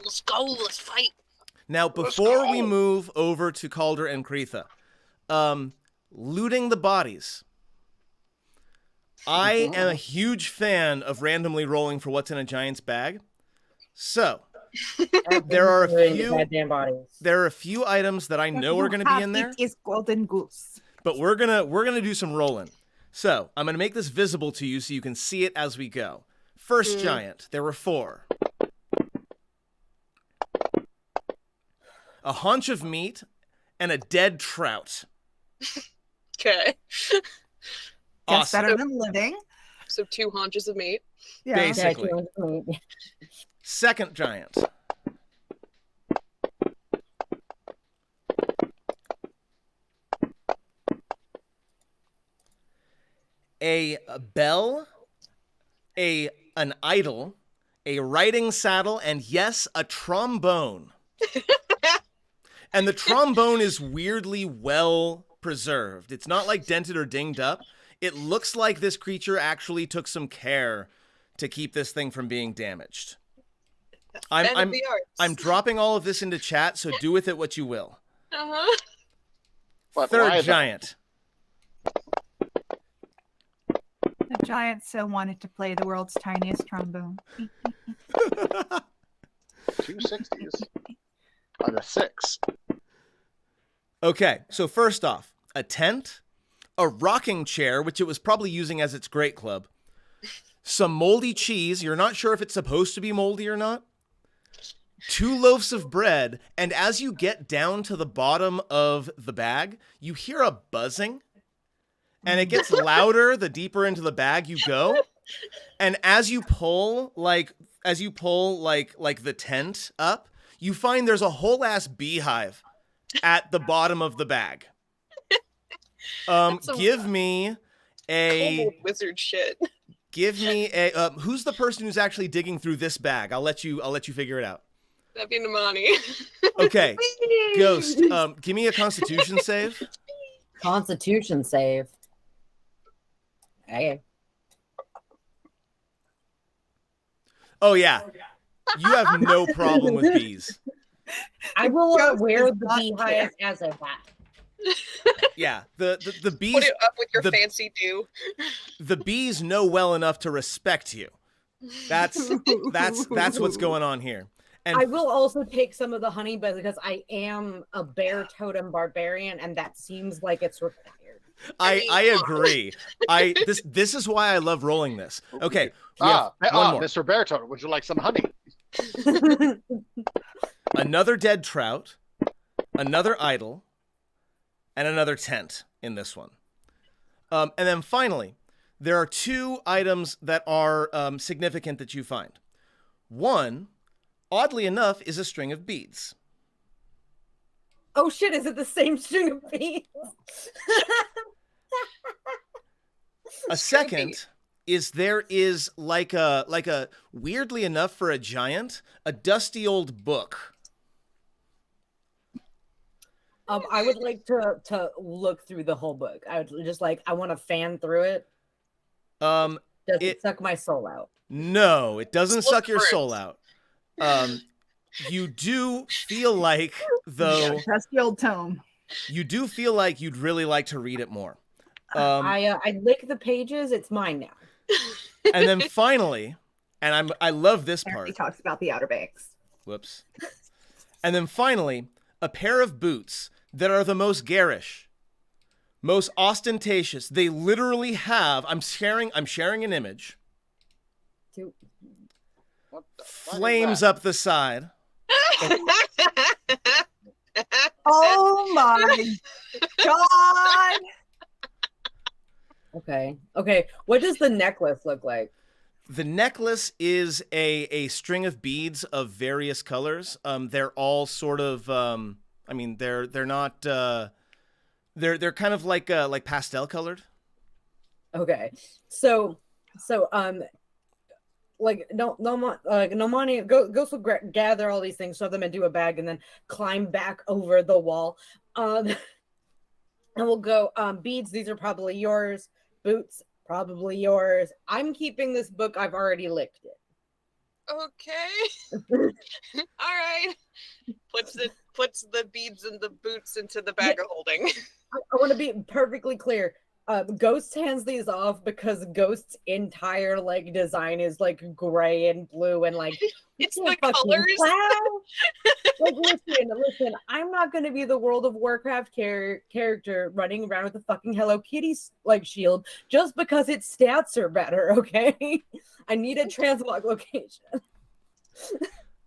let's go. Let's fight. Now, before we move over to Calder and Kretha, looting the bodies. I am a huge fan of randomly rolling for what's in a giant's bag. So, there are a few items that I know are going to be in there. It is golden goose. But we're gonna do some rolling. So I'm gonna make this visible to you so you can see it as we go. First giant, there were 4. A haunch of meat and a dead trout. Okay. That's Awesome. better than living. So 2 haunches of meat. Yeah. Basically. Second giant. A bell, an idol, a riding saddle, and yes, a trombone. And the trombone is weirdly well preserved. It's not like dented or dinged up. It looks like this creature actually took some care to keep this thing from being damaged. I'm dropping all of this into chat, so do with it what you will. Third giant. The giant so wanted to play the world's tiniest trombone. 260s on a 6. Okay, so first off, a tent, a rocking chair, which it was probably using as its great club, some moldy cheese, you're not sure if it's supposed to be moldy or not, 2 loaves of bread, and as you get down to the bottom of the bag, you hear a buzzing, and it gets louder the deeper into the bag you go, and as you pull like the tent up, you find there's a whole ass beehive at the bottom of the bag. Give me a wizard shit. Give me a who's the person who's actually digging through this bag? I'll let you figure it out. That'd be Namani. Okay. Ghost, give me a constitution save. Constitution save. Okay. Oh yeah. You have no problem with bees. I will wear the beehive as a hat. Yeah, the bees. Put it up with your fancy dew. The bees know well enough to respect you. That's what's going on here. And I will also take some of the honey, but because I am a bear totem barbarian, and that seems like it's required. I agree. This is why I love rolling this. Okay. One more. Mr. Bear Totem, would you like some honey? Another dead trout, another idol, and another tent in this one. And then finally, there are 2 items that are significant that you find. One, oddly enough, is a string of beads. Oh shit, is it the same string of beads? A second is there is like a weirdly enough for a giant, a dusty old book. I would like to look through the whole book. I would just I want to fan through it. Does it suck my soul out? No, it doesn't suck your soul out. You do feel like, though, dusty old tome. You do feel like you'd really like to read it more. I lick the pages. It's mine now. And then finally, and I love this part. He talks about the Outer Banks. Whoops. And then finally, a pair of boots that are the most garish, most ostentatious. They literally have. I'm sharing an image. Flames up the side. Oh my god. Okay. What does the necklace look like? The necklace is a string of beads of various colors. They're all sort of they're not they're kind of like pastel colored. Okay. So Nomani goes will gather all these things, shove them into a bag, and then climb back over the wall. And we'll go, beads, these are probably yours. Boots, probably yours. I'm keeping this book. I've already licked it. Okay. All right. Puts the beads and the boots into the bag of holding. I want to be perfectly clear. Ghost hands these off because Ghost's entire like design is like gray and blue and like It's you the can't fucking colors. tell. Like listen, I'm not gonna be the World of Warcraft character running around with a fucking Hello Kitty like shield just because its stats are better, okay? I need a translog location.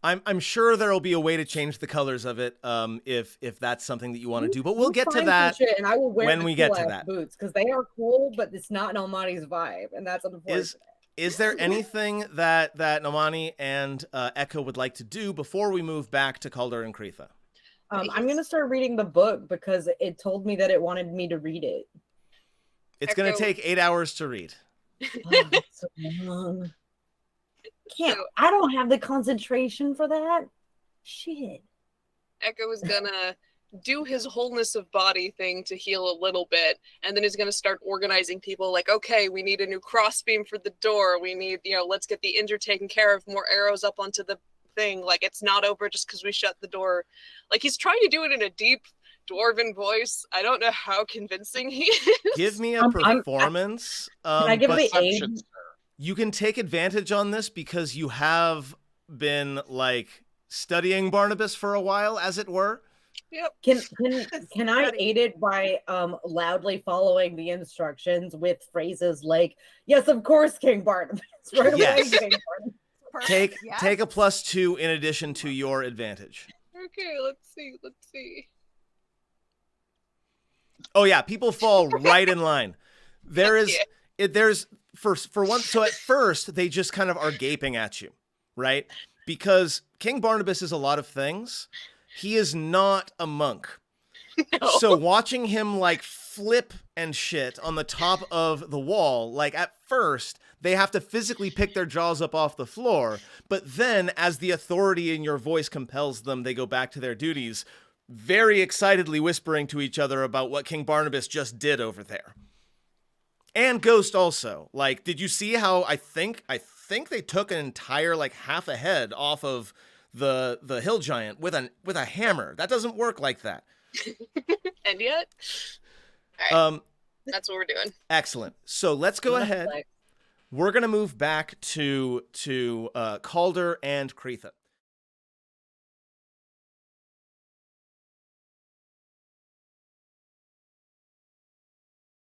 I'm sure there'll be a way to change the colors of it, if that's something that you want to do. But we'll get to Find some that shit and I will wear when the we get to cool-ass that. boots because they are cool, but it's not Nomani's vibe, and that's unfortunate. Is there anything that Nomani and Echo would like to do before we move back to Calder and Kretha? I'm gonna start reading the book because it told me that it wanted me to read it. It's going to Echo- take 8 hours to read. Oh, that's so long. I don't have the concentration for that. Shit. Echo is gonna do his wholeness of body thing to heal a little bit, and then he's gonna start organizing people like, okay, we need a new crossbeam for the door. We need, let's get the injured taken care of, more arrows up onto the thing. Like, it's not over just because we shut the door. Like, he's trying to do it in a deep dwarven voice. I don't know how convincing he is. Give me a I'm- performance. Can I give but it the aid? Perception, sir. you can take advantage on this because you have been like studying Barnabas for a while, as it were. Yep. Can I aid it by loudly following the instructions with phrases like, "Yes, of course, King Barnabas." Right Yes. away, King Barnabas. Perfect, yes. Take a +2 in addition to your advantage. Okay, let's see. Oh yeah, people fall right in line. There's for one. So at first they just kind of are gaping at you, right? Because King Barnabas is a lot of things. He is not a monk. No. So watching him like flip and shit on the top of the wall, like at first they have to physically pick their jaws up off the floor, but then as the authority in your voice compels them, they go back to their duties, very excitedly whispering to each other about what King Barnabas just did over there. And Ghost also. Like, did you see how I think they took an entire like half a head off of the hill giant with a hammer? That doesn't work like that. And yet, all right, Um, that's what we're doing. excellent. So let's go ahead. Like, We're gonna move back to Calder and Kretha.